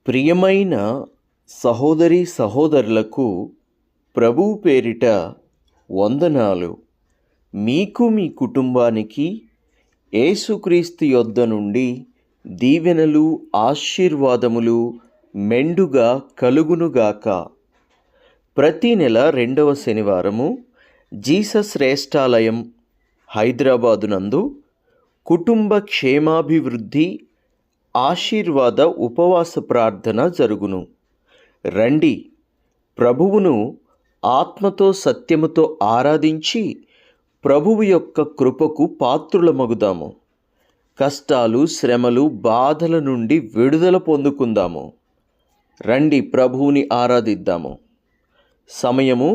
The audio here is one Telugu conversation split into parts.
ప్రియమైన సహోదరి సహోదరులకు ప్రభువు పేరిట వందనాలు. మీకు మీ కుటుంబానికి యేసుక్రీస్తు యొద్ద నుండి దీవెనలు ఆశీర్వాదములు మెండుగా కలుగునుగాక. ప్రతి నెల 2వ శనివారము జీసస్ శ్రేష్ఠాలయం హైదరాబాదు నందు కుటుంబ క్షేమాభివృద్ధి ఆశీర్వాద ఉపవాస ప్రార్థన జరుగును. రండి, ప్రభువును ఆత్మతో సత్యముతో ఆరాధించి ప్రభువు యొక్క కృపకు పాత్రులమగుదాము. కష్టాలు, శ్రమలు, బాధల నుండి విడుదల పొందుకుందాము. రండి, ప్రభువుని ఆరాధిద్దాము. సమయము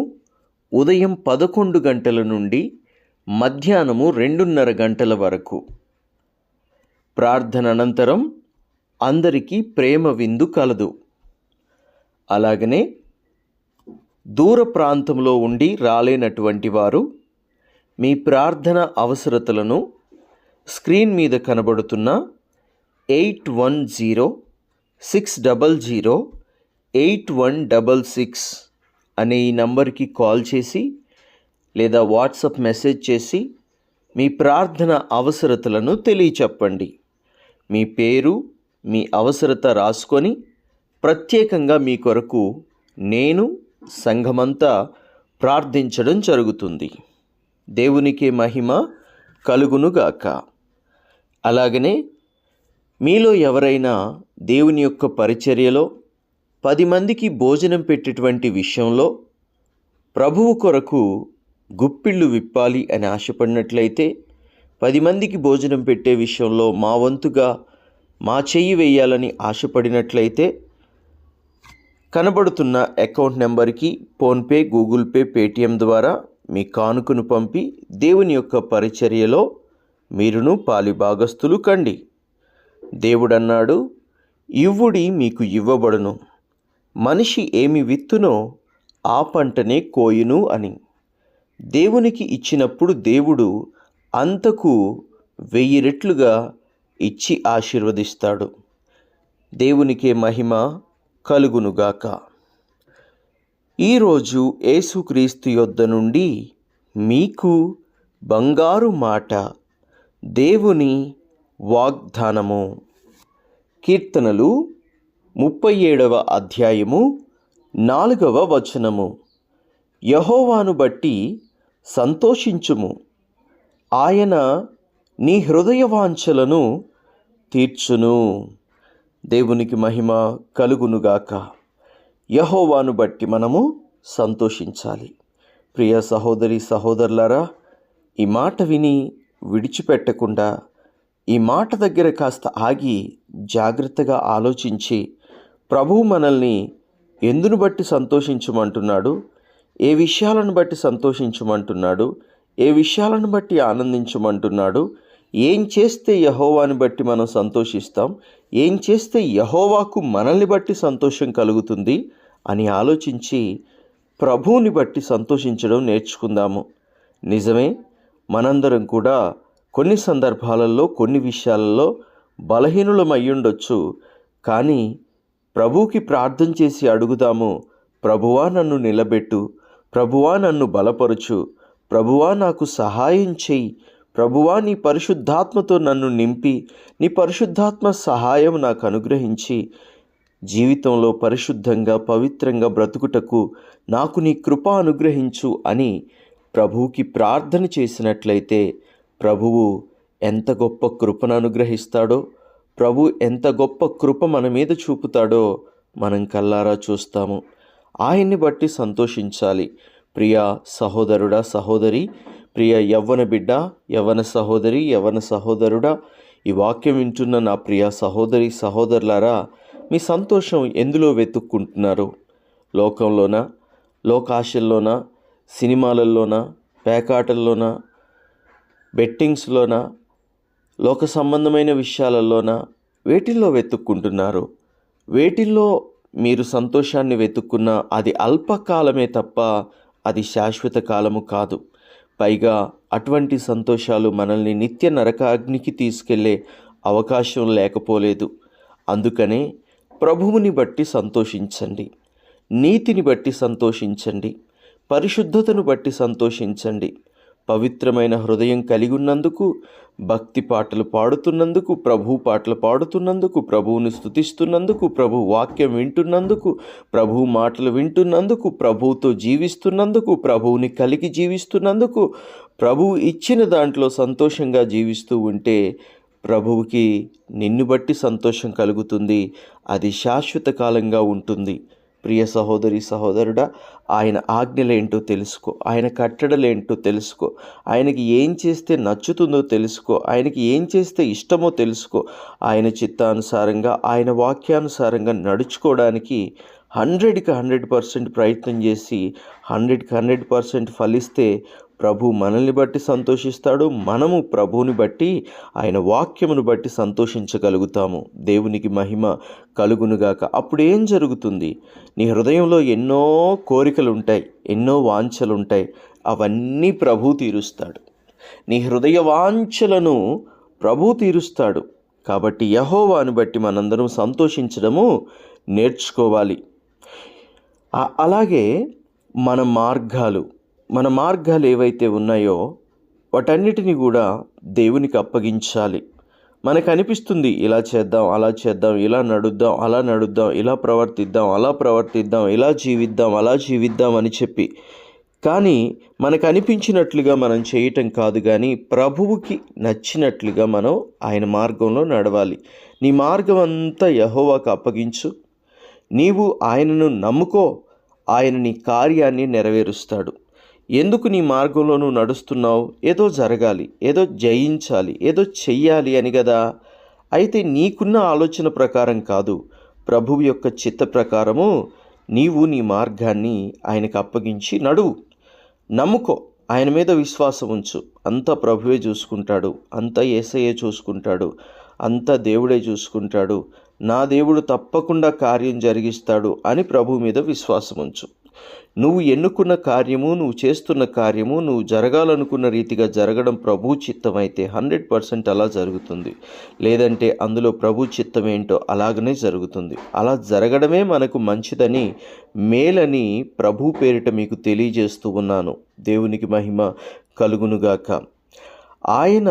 ఉదయం 11 గంటల నుండి మధ్యాహ్నము 2:30 గంటల వరకు. ప్రార్థన అనంతరం అందరికీ ప్రేమ విందు కలదు. అలాగనే దూర ప్రాంతంలో ఉండి రాలేనటువంటి వారు మీ ప్రార్థన అవసరతలను స్క్రీన్ మీద కనబడుతున్న 8106008166 అనే ఈ నంబర్కి కాల్ చేసి లేదా వాట్సాప్ మెసేజ్ చేసి మీ ప్రార్థన అవసరతలను తెలియచెప్పండి. మీ పేరు, మీ అవసరత రాసుకొని ప్రత్యేకంగా మీ కొరకు నేను, సంఘమంతా ప్రార్థించడం జరుగుతుంది. దేవునికే మహిమ కలుగునుగాక. అలాగనే మీలో ఎవరైనా దేవుని యొక్క పరిచర్యలో 10 మందికి భోజనం పెట్టేటువంటి విషయంలో ప్రభువు కొరకు గుప్పిళ్ళు విప్పాలి అని ఆశపడినట్లయితే, 10 మందికి భోజనం పెట్టే విషయంలో మా వంతుగా మా చెయ్యి వేయాలని ఆశపడినట్లయితే కనబడుతున్న అకౌంట్ నెంబర్కి ఫోన్పే, గూగుల్ పే, పేటిఎం ద్వారా మీ కానుకను పంపి దేవుని యొక్క పరిచర్యలో మీరును పాలిభాగస్తులు కండి. దేవుడన్నాడు, ఇవ్వుడి మీకు ఇవ్వబడును, మనిషి ఏమి విత్తునో ఆ పంటనే కోయును అని. దేవునికి ఇచ్చినప్పుడు దేవుడు అంతకు 1000 రెట్లుగా ఇచ్చి ఆశీర్వదిస్తాడు. దేవునికే మహిమ కలుగునుగాక. ఈరోజు యేసుక్రీస్తు యొద్ద నుండి మీకు బంగారు మాట, దేవుని వాగ్దానము. కీర్తనలు 37వ అధ్యాయము 4వ వచనము. యెహోవాను బట్టి సంతోషించుము, ఆయన నీ హృదయ వాంఛలను తీర్చును. దేవునికి మహిమ కలుగునుగాక. యెహోవాను బట్టి మనము సంతోషించాలి. ప్రియ సహోదరి సహోదరులారా, ఈ మాట విని విడిచిపెట్టకుండా ఈ మాట దగ్గర కాస్త ఆగి జాగ్రత్తగా ఆలోచించి ప్రభువు మనల్ని ఎందును బట్టి సంతోషించమంటున్నాడు, ఏ విషయాలను బట్టి సంతోషించమంటున్నాడు, ఏ విషయాలను బట్టి ఆనందించమంటున్నాడు, ఏం చేస్తే యెహోవాని బట్టి మనం సంతోషిస్తాం, ఏం చేస్తే యెహోవాకు మనల్ని బట్టి సంతోషం కలుగుతుంది అని ఆలోచించి ప్రభువుని బట్టి సంతోషించడం నేర్చుకుందాము. నిజమే, మనందరం కూడా కొన్ని సందర్భాలలో, కొన్ని విషయాలలో బలహీనులమయ్యుండొచ్చు. కానీ ప్రభువుకి ప్రార్థన చేసి అడుగుదాము, ప్రభువా నన్ను నిలబెట్టు, ప్రభువా నన్ను బలపరుచు, ప్రభువా నాకు సహాయం చెయ్యి, ప్రభువా నీ పరిశుద్ధాత్మతో నన్ను నింపి నీ పరిశుద్ధాత్మ సహాయం నాకు అనుగ్రహించి జీవితంలో పరిశుద్ధంగా పవిత్రంగా బ్రతుకుటకు నాకు నీ కృప అనుగ్రహించు అని ప్రభువుకి ప్రార్థన చేసినట్లయితే ప్రభువు ఎంత గొప్ప కృపను అనుగ్రహిస్తాడో, ప్రభు ఎంత గొప్ప కృప మన మీద చూపుతాడో మనం కల్లారా చూస్తాము. ఆయన్ని బట్టి సంతోషించాలి. ప్రియ సహోదరుడా, సహోదరి, ప్రియ యవ్వన బిడ్డ, యవ్వన సహోదరి, యవ్వన సహోదరుడా, ఈ వాక్యం వింటున్న నా ప్రియ సహోదరి సహోదరులారా, మీ సంతోషం ఎందులో వెతుక్కుంటున్నారు? లోకంలోనా, లోకాశల్లోనా, సినిమాలలోనా, పేకాటల్లోనా, బెట్టింగ్స్లోనా, లోక సంబంధమైన విషయాలలోనా, వేటిల్లో వెతుక్కుంటున్నారు? వేటిల్లో మీరు సంతోషాన్ని వెతుక్కున్నా అది అల్పకాలమే తప్ప అది శాశ్వత కాలము కాదు. పైగా అటువంటి సంతోషాలు మనల్ని నిత్య నరకాగ్నికి తీసుకెళ్లే అవకాశం లేకపోలేదు. అందుకనే ప్రభువుని బట్టి సంతోషించండి, నీతిని బట్టి సంతోషించండి, పరిశుద్ధతను బట్టి సంతోషించండి. పవిత్రమైన హృదయం కలిగి ఉన్నందుకు, భక్తి పాటలు పాడుతున్నందుకు, ప్రభు పాటలు పాడుతున్నందుకు, ప్రభువుని స్తుతిస్తున్నందుకు, ప్రభు వాక్యం వింటున్నందుకు, ప్రభు మాటలు వింటున్నందుకు, ప్రభువుతో జీవిస్తున్నందుకు, ప్రభువుని కలిగి జీవిస్తున్నందుకు, ప్రభువు ఇచ్చిన దాంట్లో సంతోషంగా జీవిస్తూ ఉంటే ప్రభువుకి నిన్ను బట్టి సంతోషం కలుగుతుంది. అది శాశ్వత కాలంగా ఉంటుంది. ప్రియ సహోదరి సహోదరుడా, ఆయన ఆజ్ఞలేంటో తెలుసుకో, ఆయన కట్టడలేంటో తెలుసుకో, ఆయనకి ఏం చేస్తే నచ్చుతుందో తెలుసుకో, ఆయనకి ఏం చేస్తే ఇష్టమో తెలుసుకో. ఆయన చిత్తానుసారంగా, ఆయన వాక్యానుసారంగా నడుచుకోవడానికి 100కి 100% ప్రయత్నం చేసి 100కి 100% ఫలిస్తే ప్రభు మనల్ని బట్టి సంతోషిస్తాడు. మనము ప్రభువుని బట్టి, ఆయన వాక్యమును బట్టి సంతోషించగలుగుతాము. దేవునికి మహిమ కలుగునుగాక. అప్పుడు ఏం జరుగుతుంది? నీ హృదయంలో ఎన్నో కోరికలు ఉంటాయి, ఎన్నో వాంఛలు ఉంటాయి. అవన్నీ ప్రభు తీరుస్తాడు. నీ హృదయ వాంఛలను ప్రభు తీరుస్తాడు. కాబట్టి యెహోవాను బట్టి మనందరం సంతోషించడము నేర్చుకోవాలి. అలాగే మన మార్గాలు ఏవైతే ఉన్నాయో వాటన్నిటిని కూడా దేవునికి అప్పగించాలి. మనకు అనిపిస్తుంది ఇలా చేద్దాం, అలా చేద్దాం, ఇలా నడుద్దాం, అలా నడుద్దాం, ఇలా ప్రవర్తిద్దాం, అలా ప్రవర్తిద్దాం, ఇలా జీవిద్దాం అని చెప్పి. కానీ మనకు అనిపించినట్లుగా మనం చేయటం కాదు, కానీ ప్రభువుకి నచ్చినట్లుగా మనం ఆయన మార్గంలో నడవాలి. నీ మార్గం అంతా యెహోవాకు అప్పగించు. నీవు ఆయనను నమ్ముకో, ఆయన నీ కార్యాన్ని నెరవేరుస్తాడు. ఎందుకు నీ మార్గంలో నువ్వు నడుస్తున్నావు? ఏదో జరగాలి, ఏదో జయించాలి, ఏదో చెయ్యాలి అని కదా. అయితే నీకున్న ఆలోచన ప్రకారం కాదు, ప్రభువు యొక్క చిత్త ప్రకారము నీవు నీ మార్గాన్ని ఆయనకు అప్పగించి నడువు. నమ్ముకో, ఆయన మీద విశ్వాసం ఉంచు. అంతా ప్రభువే చూసుకుంటాడు, అంతా యేసయ్యే చూసుకుంటాడు, అంతా దేవుడే చూసుకుంటాడు. నా దేవుడు తప్పకుండా కార్యం జరిగిస్తాడు అని ప్రభువు మీద విశ్వాసం ఉంచు. నువ్వు ఎన్నుకున్న కార్యము, నువ్వు చేస్తున్న కార్యము, నువ్వు జరగాలనుకున్న రీతిగా జరగడం ప్రభు చిత్తమైతే 100% అలా జరుగుతుంది. లేదంటే అందులో ప్రభు చిత్తం ఏంటో అలాగనే జరుగుతుంది. అలా జరగడమే మనకు మంచిదని, మేలని ప్రభు పేరిట మీకు తెలియజేస్తూ ఉన్నాను. దేవునికి మహిమ కలుగునుగాక. ఆయన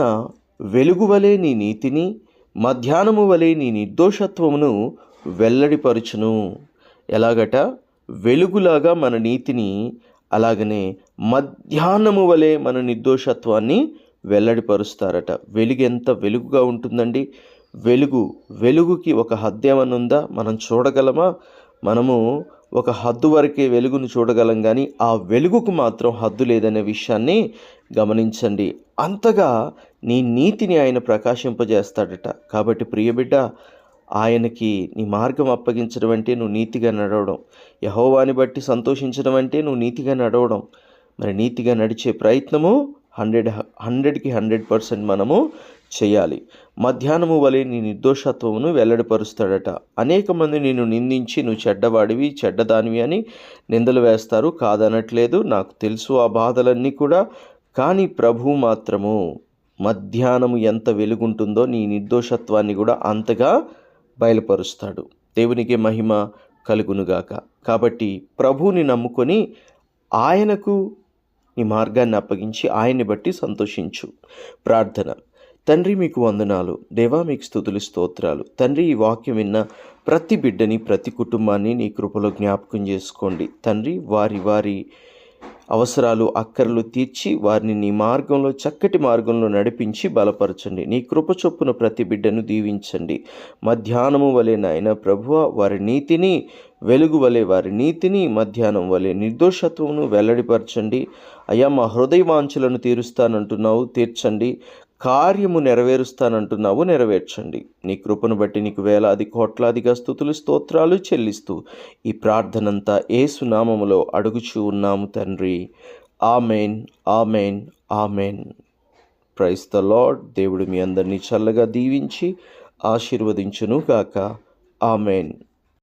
వెలుగు వలె నీ నీతిని, మధ్యాహ్నము వలె నీ నిర్దోషత్వమును వెల్లడిపరుచును. ఎలాగట? వెలుగులాగా మన నీతిని, అలాగనే మధ్యాహ్నము వలె మన నిర్దోషత్వాన్ని వెల్లడిపరుస్తారట. వెలుగు ఎంత వెలుగుగా ఉంటుందండి? వెలుగుకి ఒక హద్దు ఏమన్నా ఉందా? మనం చూడగలమా? మనము ఒక హద్దు వరకే వెలుగును చూడగలం, కానీ ఆ వెలుగుకు మాత్రం హద్దు లేదనే విషయాన్ని గమనించండి. అంతగా నీ నీతిని ఆయన ప్రకాశింపజేస్తాడట. కాబట్టి ప్రియబిడ్డ, ఆయనకి నీ మార్గం అప్పగించడం అంటే నువ్వు నీతిగా నడవడం. యెహోవాని బట్టి సంతోషించడం అంటే నువ్వు నీతిగా నడవడం. మరి నీతిగా నడిచే ప్రయత్నము 100కి 100% మనము చేయాలి. మధ్యాహ్నము వలె నీ నిర్దోషత్వమును వెల్లడిపరుస్తాడట. అనేక మంది నిన్ను నిందించి నువ్వు చెడ్డవాడివి, చెడ్డదానివి అని నిందలు వేస్తారు. కాదనట్లేదు, నాకు తెలుసు ఆ బాధలన్నీ కూడా. కానీ ప్రభువు మాత్రము మధ్యాహ్నము ఎంత వెలుగుంటుందో నీ నిర్దోషత్వాన్ని కూడా అంతగా బయలుపరుస్తాడు. దేవునికి మహిమ కలుగునుగాక. కాబట్టి ప్రభువుని నమ్ముకొని ఆయనకు నీ మార్గాన్ని అప్పగించి ఆయన్ని బట్టి సంతోషించు. ప్రార్థన. తండ్రి, మీకు వందనాలు. దేవా, మీకు స్తుతులు, స్తోత్రాలు. తండ్రి, ఈ వాక్యం విన్న ప్రతి బిడ్డని, ప్రతి కుటుంబాన్ని నీ కృపలో జ్ఞాపకం చేసుకోండి. తండ్రి, వారి అవసరాలు, అక్కర్లు తీర్చి వారిని నీ మార్గంలో, చక్కటి మార్గంలో నడిపించి బలపరచండి. నీ కృప చొప్పున ప్రతి బిడ్డను దీవించండి. మధ్యాహ్నము వలె నాయన ప్రభువా, వారి నీతిని, వెలుగు వలె వారి నీతిని, మధ్యాహ్నం వలె నిర్దోషత్వమును వెల్లడిపరచండి. అయ్యా, మా హృదయ వాంఛలను తీరుస్తానంటున్నావు, తీర్చండి. కార్యము నెరవేరుస్తానంటున్నావు, నెరవేర్చండి. నీ కృపను బట్టి నీకు వేలాది కోట్లాదిగా స్తుతులు, స్తోత్రాలు చెల్లిస్తూ ఈ ప్రార్థనంతా యేసు నామములో అడుగుచూ ఉన్నాము తండ్రి. Amen, amen, amen. Praise the Lord. దేవుడు మీ అందరినీ చల్లగా దీవించి ఆశీర్వదించును గాక. ఆమెన్.